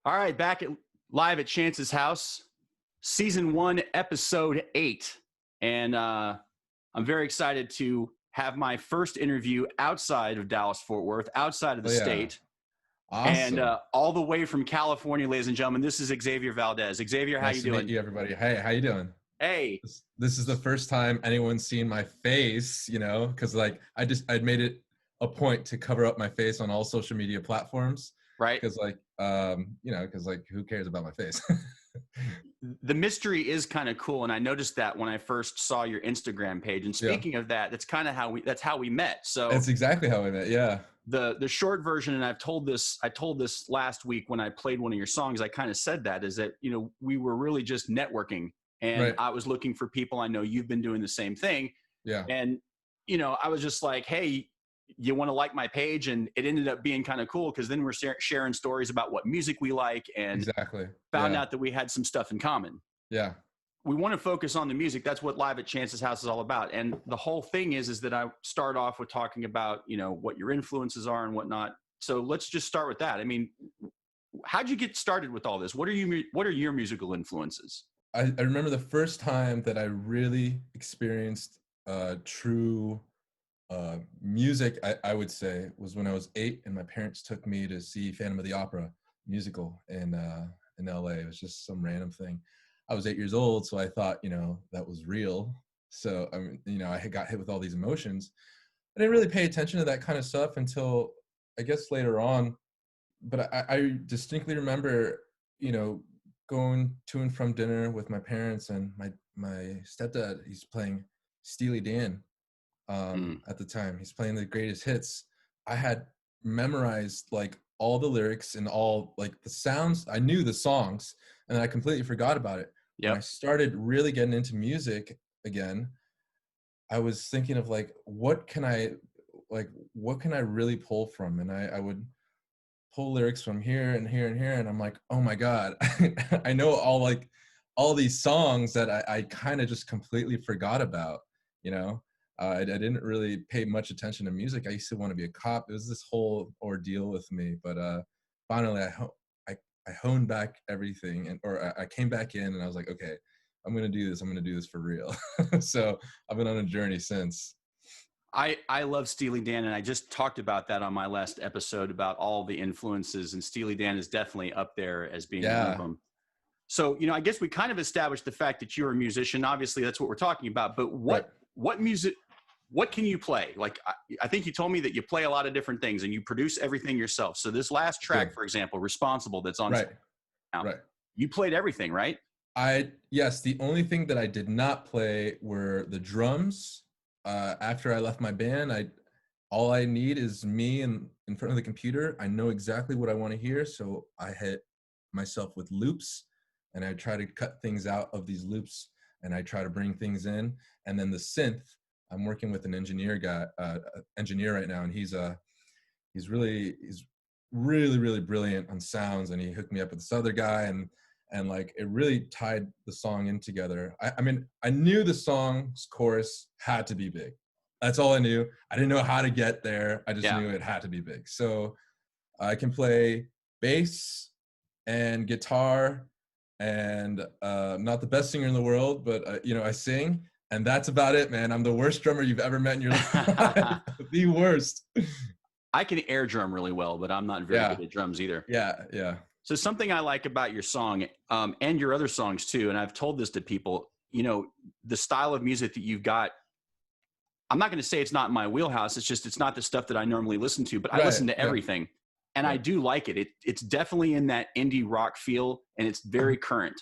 All right, live at Chance's house, season 1, episode 8. And I'm very excited to have my first interview outside of Dallas-Fort Worth, outside of the state. Awesome. And all the way from California, ladies and gentlemen, this is Xavier Valdez. Xavier, how Nice you to doing? meet you, everybody. Hey, how you doing? Hey. This is the first time anyone's seen my face, because I'd made it a point to cover up my face on all social media platforms. Right. Because who cares about my face? The mystery is kind of cool, and I noticed that when I first saw your Instagram page. And speaking of that, that's kind of how we met. So that's exactly how we met. Yeah. The short version, and I told this last week when I played one of your songs, I kind of said that is that, we were really just networking, and right. I was looking for people. I know you've been doing the same thing. Yeah. And, I was just like, hey, you want to like my page? And it ended up being kind of cool because then we're sharing stories about what music we like, and exactly found out that we had some stuff in common. Yeah. We want to focus on the music. That's what Live at Chance's house is all about. And the whole thing is that I start off with talking about, what your influences are and whatnot. So let's just start with that. I mean, how'd you get started with all this? What are your musical influences? I remember the first time that I really experienced true music, I would say, was when I was 8, and my parents took me to see Phantom of the Opera musical in LA. It was just some random thing. I was 8 years old, so I thought, that was real. So, I had got hit with all these emotions. I didn't really pay attention to that kind of stuff until, I guess, later on. But I distinctly remember, going to and from dinner with my parents, and my stepdad, he's playing Steely Dan at the time. He's playing the greatest hits. I had memorized all the lyrics and all the sounds. I knew the songs, and I completely forgot about it. Yep. When I started really getting into music again, I was thinking of what can I really pull from? And I would pull lyrics from here and here and here, and I'm like, oh my God, I know all these songs that I kind of just completely forgot about. I didn't really pay much attention to music. I used to want to be a cop. It was this whole ordeal with me, but finally I honed back everything, or I came back in, and I was like, okay, I'm going to do this. I'm going to do this for real. So I've been on a journey since. I love Steely Dan, and I just talked about that on my last episode about all the influences, and Steely Dan is definitely up there as being one of them. So, I guess we kind of established the fact that you're a musician. Obviously, that's what we're talking about. But what music, what can you play? I think you told me that you play a lot of different things, and you produce everything yourself. So this last track, for example, Responsible, that's on now, you played everything, right? Yes. The only thing that I did not play were the drums. After I left my band, all I need is me in front of the computer. I know exactly what I want to hear, so I hit myself with loops, and I try to cut things out of these loops, and I try to bring things in. And then the synth, I'm working with an engineer right now, and he's really really brilliant on sounds, and he hooked me up with this other guy, and it really tied the song in together. I knew the song's chorus had to be big. That's all I knew. I didn't know how to get there. I just knew it had to be big. So I can play bass and guitar, and not the best singer in the world, but I sing, and that's about it, man. I'm the worst drummer you've ever met in your life. The worst. I can air drum really well, but I'm not very good at drums either. Yeah. So something I like about your song, and your other songs too, and I've told this to people, the style of music that you've got, I'm not going to say it's not in my wheelhouse. It's not the stuff that I normally listen to, but I listen to everything, and I do like it. It's definitely in that indie rock feel, and it's very current.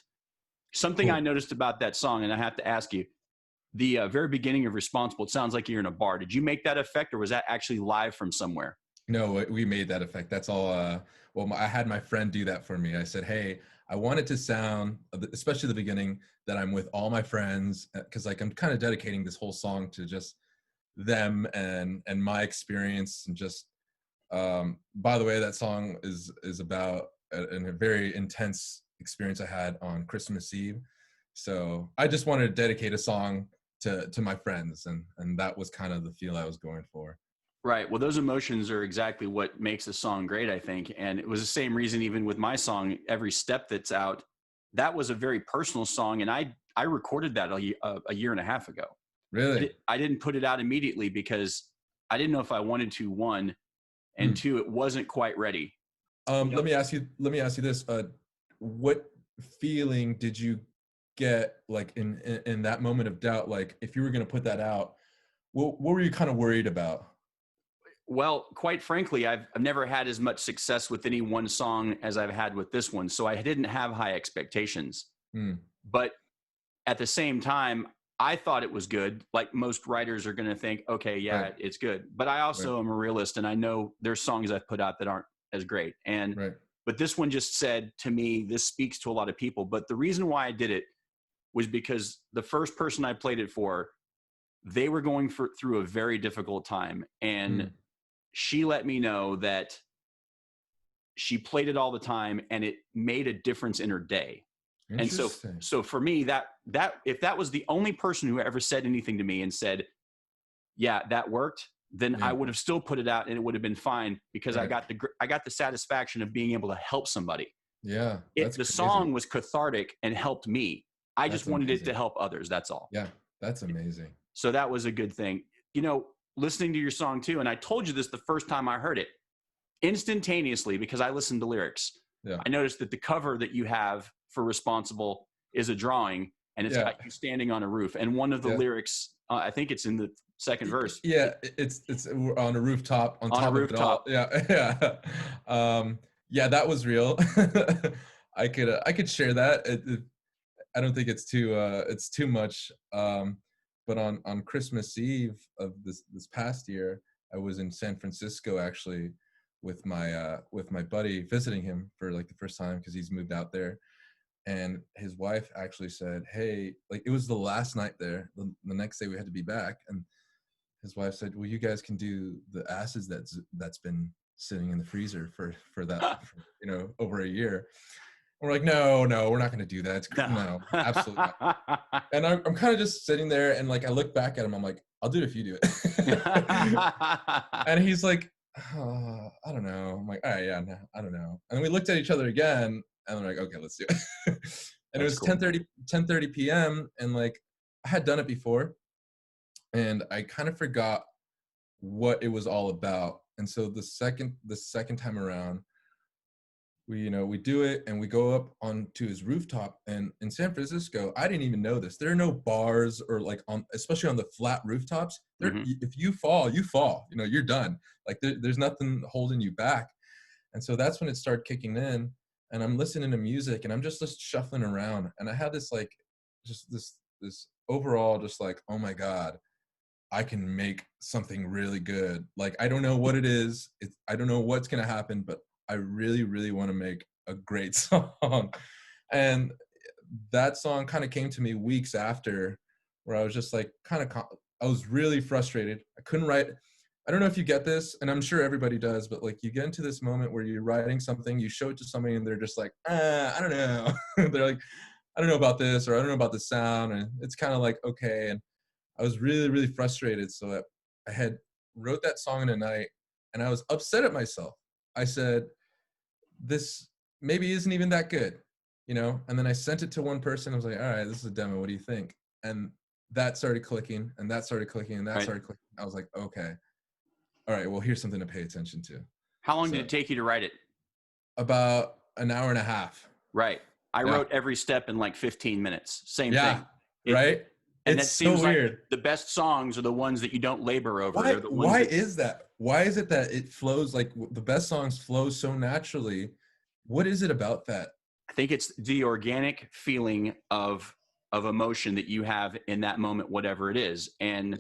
Something I noticed about that song, and I have to ask you, the very beginning of Responsible, it sounds like you're in a bar. Did you make that effect, or was that actually live from somewhere? No, we made that effect. That's all. I had my friend do that for me. I said, hey, I want it to sound, especially the beginning, that I'm with all my friends, because I'm kind of dedicating this whole song to just them and my experience. And just, by the way, that song is about a very intense experience I had on Christmas Eve. So I just wanted to dedicate a song to my friends, and that was kind of the feel I was going for. Right. Well, those emotions are exactly what makes a song great, I think. And it was the same reason, even with my song, Every Step That's Out, that was a very personal song. And I recorded that a year and a half ago. Really? I didn't put it out immediately because I didn't know if I wanted to, one, and two, it wasn't quite ready. Let me ask you this. What feeling did you get like in that moment of doubt? Like if you were going to put that out, what were you kind of worried about? Well, quite frankly, I've never had as much success with any one song as I've had with this one. So I didn't have high expectations. But at the same time, I thought it was good. Like most writers are going to think, okay, yeah, Right. it's good. But I also am a realist, and I know there's songs I've put out that aren't as great. And but this one just said to me, this speaks to a lot of people. But the reason why I did it was because the first person I played it for, they were going through a very difficult time. And she let me know that she played it all the time and it made a difference in her day. And so for me, that if that was the only person who ever said anything to me and said, yeah, that worked, then I would have still put it out and it would have been fine because I got the satisfaction of being able to help somebody. Yeah. The song was cathartic and helped me. I just wanted it to help others. That's all. Yeah. That's amazing. So that was a good thing. You know, listening to your song too, and I told you this the first time I heard it, instantaneously, because I listened to lyrics. Yeah. I noticed that the cover that you have for Responsible is a drawing, and it's got you standing on a roof. And one of the lyrics, I think it's in the second verse. Yeah, it's on a rooftop. On top a rooftop. Of it all. Yeah. Yeah, that was real. I could share that. I don't think it's too much. But on Christmas Eve of this past year, I was in San Francisco actually with my buddy, visiting him for like the first time because he's moved out there. And his wife actually said, hey, like it was the last night there. The next day we had to be back. And his wife said, well, you guys can do the acids that's been sitting in the freezer for that, for, over a year. And we're like, no, we're not going to do that. No, absolutely not. And I'm kind of just sitting there and like, I look back at him. I'm like, I'll do it if you do it. And he's like, I don't know. I'm like, all right, yeah, no, I don't know. And we looked at each other again and we're like, okay, let's do it. And it was cool. 10:30 p.m. And like I had done it before and I kind of forgot what it was all about. And so the second time around, we do it and we go up onto his rooftop. And in San Francisco, I didn't even know this. There are no bars or like especially on the flat rooftops. If you fall, you're done. Like there's nothing holding you back. And so that's when it started kicking in. And I'm listening to music and I'm just shuffling around. And I had this like, just this overall, just like, oh my God, I can make something really good. Like, I don't know what it is. I don't know what's going to happen, but I really, really want to make a great song. And that song kind of came to me weeks after, where I was just like, I was really frustrated. I couldn't write. I don't know if you get this, and I'm sure everybody does, but like you get into this moment where you're writing something, you show it to somebody and they're just like, I don't know. They're like, I don't know about this, or I don't know about the sound. And it's kind of like, okay. And I was really, really frustrated. So I had wrote that song in a night and I was upset at myself. I said, this maybe isn't even that good, And then I sent it to one person. I was like, all right, this is a demo. What do you think? And that started clicking and that started clicking and that started clicking. I was like, okay. All right, well, here's something to pay attention to. How long did it take you to write it? About an hour and a half. Right. I wrote Every Step in like 15 minutes. Same thing. Right? And it seems so weird. Like the best songs are the ones that you don't labor over. Why is that? Why is it that it flows, like the best songs flow so naturally? What is it about that? I think it's the organic feeling of emotion that you have in that moment, whatever it is. And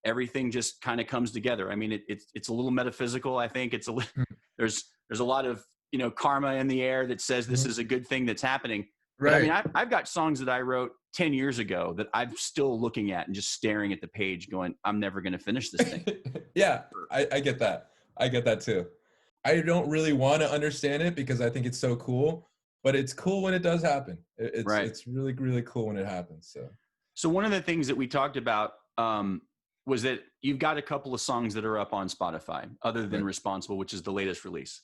everything just kind of comes together. I mean, it's a little metaphysical. I think it's there's a lot of, karma in the air that says this is a good thing that's happening. Right. But I mean, I've got songs that I wrote 10 years ago that I'm still looking at and just staring at the page going, I'm never going to finish this thing. Yeah, I get that. I get that too. I don't really want to understand it because I think it's so cool, but it's cool when it does happen. It's really, really cool when it happens. So one of the things that we talked about was that you've got a couple of songs that are up on Spotify, other than Right. Responsible, which is the latest release.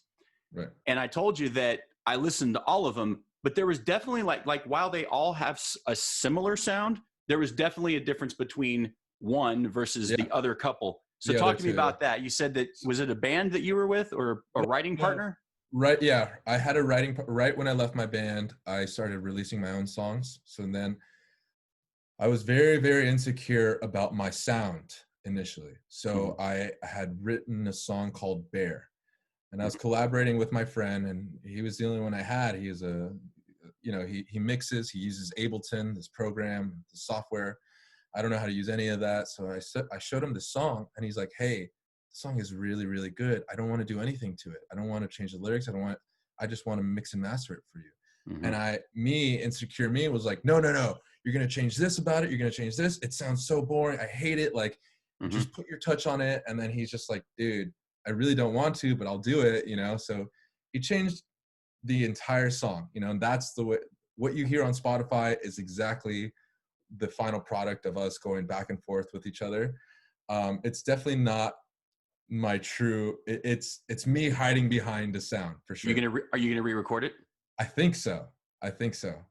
Right. And I told you that I listened to all of them, but there was definitely like while they all have a similar sound, there was definitely a difference between one versus the other couple. So The talk other to me two, about that. You said that, was it a band that you were with or a writing partner? Right. Yeah. I had a writing, right when I left my band, I started releasing my own songs. So then I was very, very insecure about my sound initially. So I had written a song called Bear, and I was collaborating with my friend, and he was the only one I had. He is he mixes, he uses Ableton, this program, the software. I don't know how to use any of that. So I showed him the song, and he's like, hey, the song is really, really good. I don't want to do anything to it. I don't want to change the lyrics. I just want to mix and master it for you. And insecure me was like, no, you're going to change this about it. You're going to change this. It sounds so boring. I hate it. Like, just put your touch on it. And then he's just like, dude, I really don't want to, but I'll do it, So he changed the entire song, and that's the way what you hear on Spotify is exactly the final product of us going back and forth with each other. It's definitely not my true, it's me hiding behind the sound for sure. Are you gonna re-record it? I think so.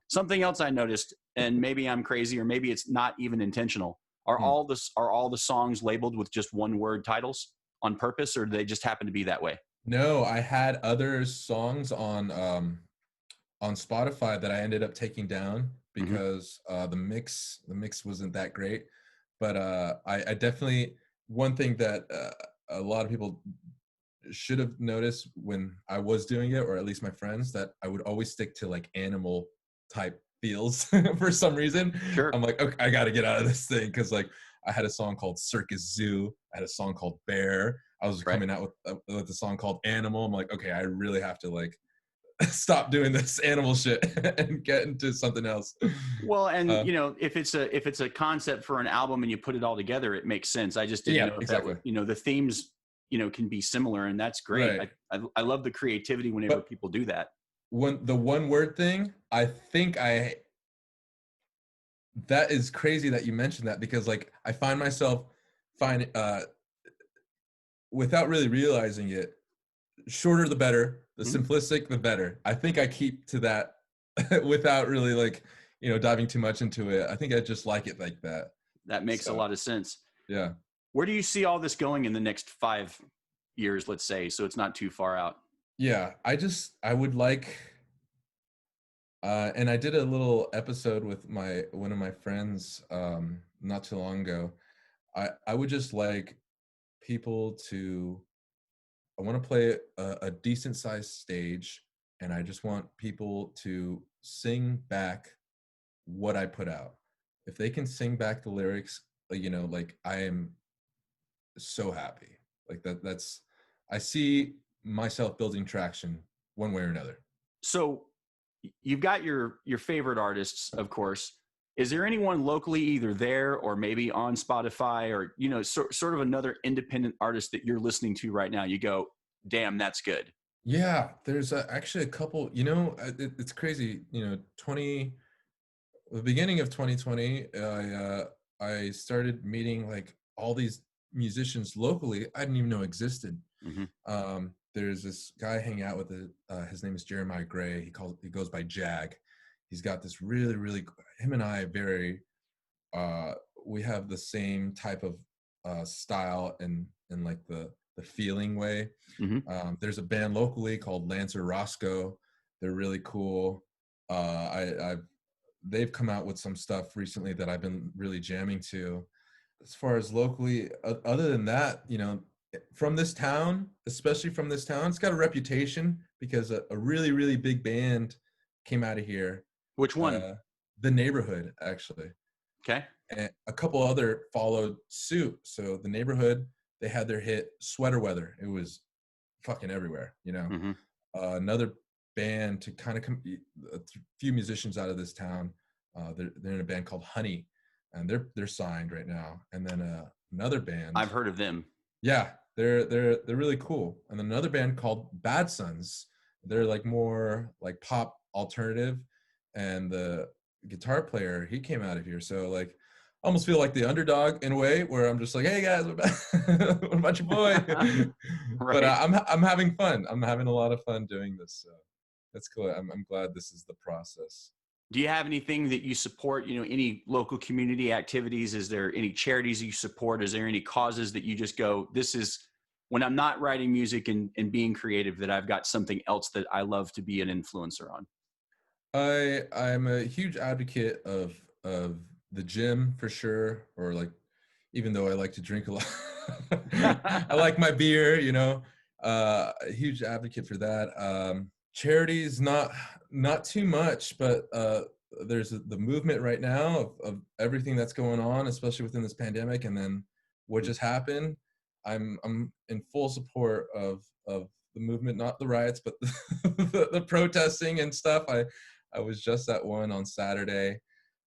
Something else I noticed, and maybe I'm crazy, or maybe it's not even intentional. Are all the songs labeled with just one word titles on purpose, or do they just happen to be that way? No, I had other songs on Spotify that I ended up taking down because the mix wasn't that great. But I definitely, one thing that a lot of people should have noticed when I was doing it, or at least my friends, that I would always stick to like animal type feels for some reason. Sure. I'm like, okay, I got to get out of this thing, because like I had a song called Circus Zoo. I had a song called Bear. I was coming out with a song called Animal. I'm like, okay, I really have to like stop doing this animal shit and get into something else. Well, and if it's a concept for an album and you put it all together, it makes sense. I just didn't know if that would, the themes can be similar, and that's great. Right. I love the creativity whenever people do that. When the one word thing, I think that is crazy that you mentioned that, because like I find myself without really realizing it, shorter the better, the simplistic the better. I think I keep to that without really like diving too much into it. I think I just like it like that. That makes a lot of sense. Yeah. Where do you see all this going in the next 5 years, let's say, so it's not too far out? Yeah, I would like, and I did a little episode with one of my friends not too long ago. I would just like people to, I want to play a decent sized stage, and I just want people to sing back what I put out. If they can sing back the lyrics, like I am so happy. Like that's, I see myself building traction one way or another. So you've got your favorite artists, of course. Is there anyone locally either there or maybe on Spotify, or sort of another independent artist that you're listening to right now? You go, damn, that's good. Yeah, there's actually a couple. It's crazy. The beginning of 2020, I started meeting like all these musicians locally I didn't even know existed. There's this guy I hang out with. His name is Jeremiah Gray. He goes by Jag. He's got this really, really. Him and I very. We have the same type of style and like the feeling way. There's a band locally called Lancer Roscoe. They're really cool. They've come out with some stuff recently that I've been really jamming to. As far as locally, other than that, from this town, especially from this town, it's got a reputation because a really, really big band came out of here. Which one? The Neighborhood, actually. Okay. And a couple other followed suit. So The Neighborhood, they had their hit Sweater Weather. It was fucking everywhere, Another band to kind of a few musicians out of this town. They're in a band called Honey, and they're signed right now. And then another band, I've heard of them. Yeah, they're really cool. And then another band called Bad Sons. They're like more like pop alternative, and the guitar player, he came out of here. So like almost feel like the underdog in a way, where I'm just like, hey guys, what about your boy? But Right. I'm having fun. I'm having a lot of fun doing this. So that's cool. I'm glad this is the process. Do you have anything that you support? You know, any local community activities? Is there any charities you support? Is there any causes that you just go, this is when I'm not writing music and being creative, that I've got something else that I love to be an influencer on? I'm a huge advocate of the gym for sure, or like, even though I like to drink a lot, I like my beer, you know. A huge advocate for that. Charities, not too much, but there's the movement right now of everything that's going on, especially within this pandemic, and then what just happened. I'm in full support of the movement, not the riots, but the protesting and stuff. I was just at one on Saturday,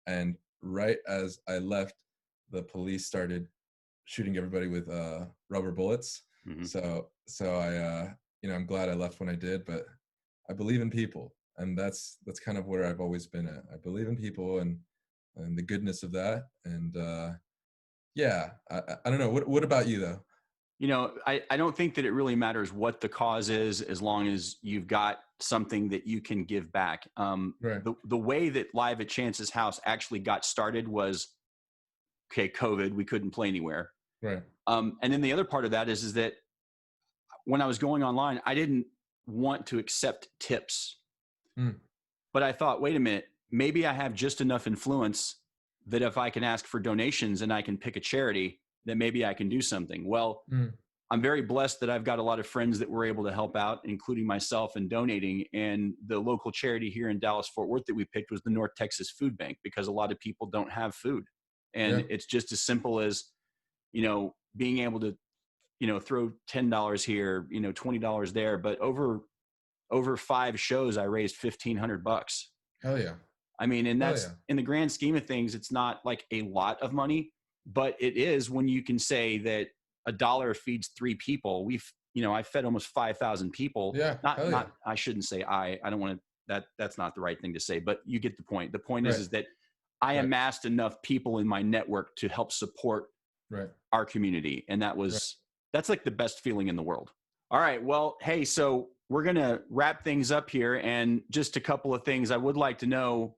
and right as I left, the police started shooting everybody with rubber bullets. Mm-hmm. So I I'm glad I left when I did, but I believe in people, and that's kind of where I've always been at. I believe in people and the goodness of that, and yeah, I don't know. What about you though? You know, I don't think that it really matters what the cause is, as long as you've got something that you can give back. Right. The way that Live at Chance's house actually got started was, okay, COVID, we couldn't play anywhere. Right. And then the other part of that is that when I was going online, I didn't want to accept tips. Mm. But I thought, wait a minute, maybe I have just enough influence that if I can ask for donations and I can pick a charity, that maybe I can do something. Well, I'm very blessed that I've got a lot of friends that were able to help out, including myself, in donating. And the local charity here in Dallas-Fort Worth that we picked was the North Texas Food Bank, because a lot of people don't have food. And Yeah. it's just as simple as, you know, being able to, you know, throw $10 here, you know, $20 there. But over 5 shows, I raised $1,500. Hell yeah. I mean, and Hell that's, yeah. in the grand scheme of things, it's not like a lot of money, but it is when you can say that a dollar feeds 3 people. I fed almost 5,000 people. Yeah. Hell yeah. I shouldn't say I don't want to, that's not the right thing to say, but you get the point. The point Right. is that I Right. amassed enough people in my network to help support Right. our community. And that's like the best feeling in the world. All right. Well, hey, so we're going to wrap things up here, and just a couple of things I would like to know.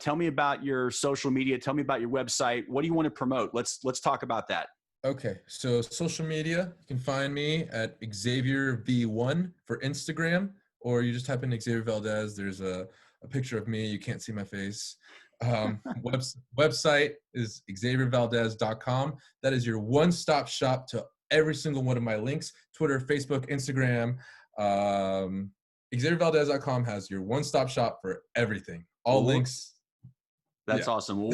Tell me about your social media. Tell me about your website. What do you want to promote? Let's talk about that. Okay, so social media, you can find me at Xavier V1 for Instagram, or you just type in Xavier Valdez. There's a picture of me. You can't see my face. Website is xaviervaldez.com. That is your one-stop shop to every single one of my links: Twitter, Facebook, Instagram. XavierValdez.com has your one-stop shop for everything. All links. That's awesome. Well,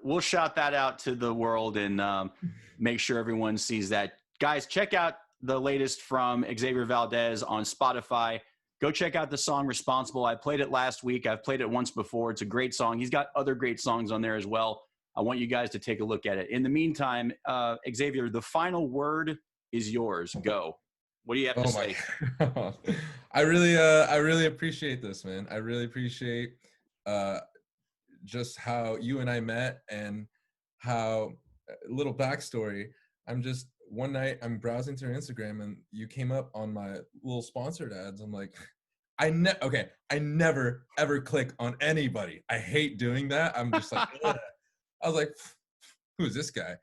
we'll shout that out to the world, and make sure everyone sees that. Guys, check out the latest from Xavier Valdez on Spotify. Go check out the song Responsible. I played it last week. I've played it once before. It's a great song. He's got other great songs on there as well. I want you guys to take a look at it. In the meantime, Xavier, the final word is yours. Go. What do you have to say? I really appreciate this, man. I really appreciate just how you and I met, and how, little backstory. One night I'm browsing through Instagram and you came up on my little sponsored ads. I'm like, I never ever click on anybody. I hate doing that. I'm just like, ugh. I was like, who's this guy?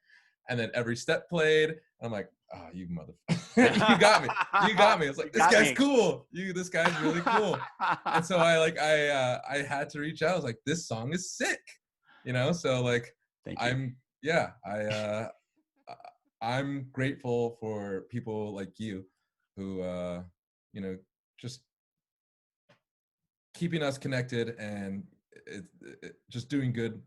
And then every step played. I'm like, oh, you motherfucker. You got me. You got me. I was like, this guy's cool. This guy's really cool. And so I had to reach out. I was like, this song is sick. So like, Thank you. I'm grateful for people like you who, just keeping us connected and just doing good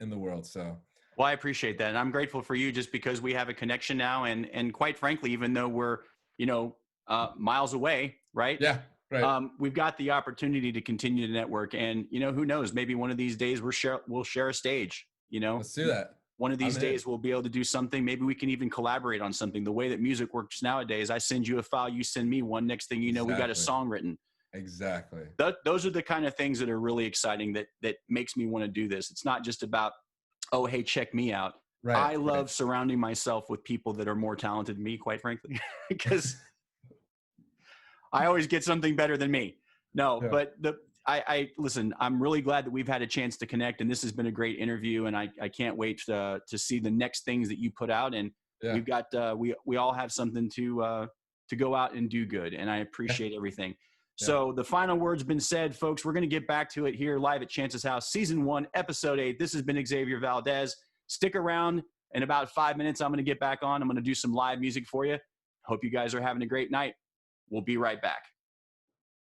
in the world. So. Well, I appreciate that. And I'm grateful for you, just because we have a connection now. And quite frankly, even though we're, miles away, right? Yeah. Right. We've got the opportunity to continue to network, and, who knows, maybe one of these days we'll share a stage, Let's do that. One of these days we'll be able to do something. Maybe we can even collaborate on something. The way that music works nowadays, I send you a file, you send me one. Next thing you know, we got a song written. Exactly. Those are the kind of things that are really exciting, that makes me want to do this. It's not just about, oh, hey, check me out. Right. I love surrounding myself with people that are more talented than me, quite frankly, because I always get something better than me. No, Yeah. but I listen, I'm really glad that we've had a chance to connect, and this has been a great interview, and I can't wait to see the next things that you put out. And Yeah. we've got, we all have something to go out and do good. And I appreciate everything. Yeah. So the final word's been said, folks. We're going to get back to it here live at Chance's house, season 1, episode 8. This has been Xavier Valdez. Stick around. In about 5 minutes, I'm going to get back on. I'm going to do some live music for you. Hope you guys are having a great night. We'll be right back.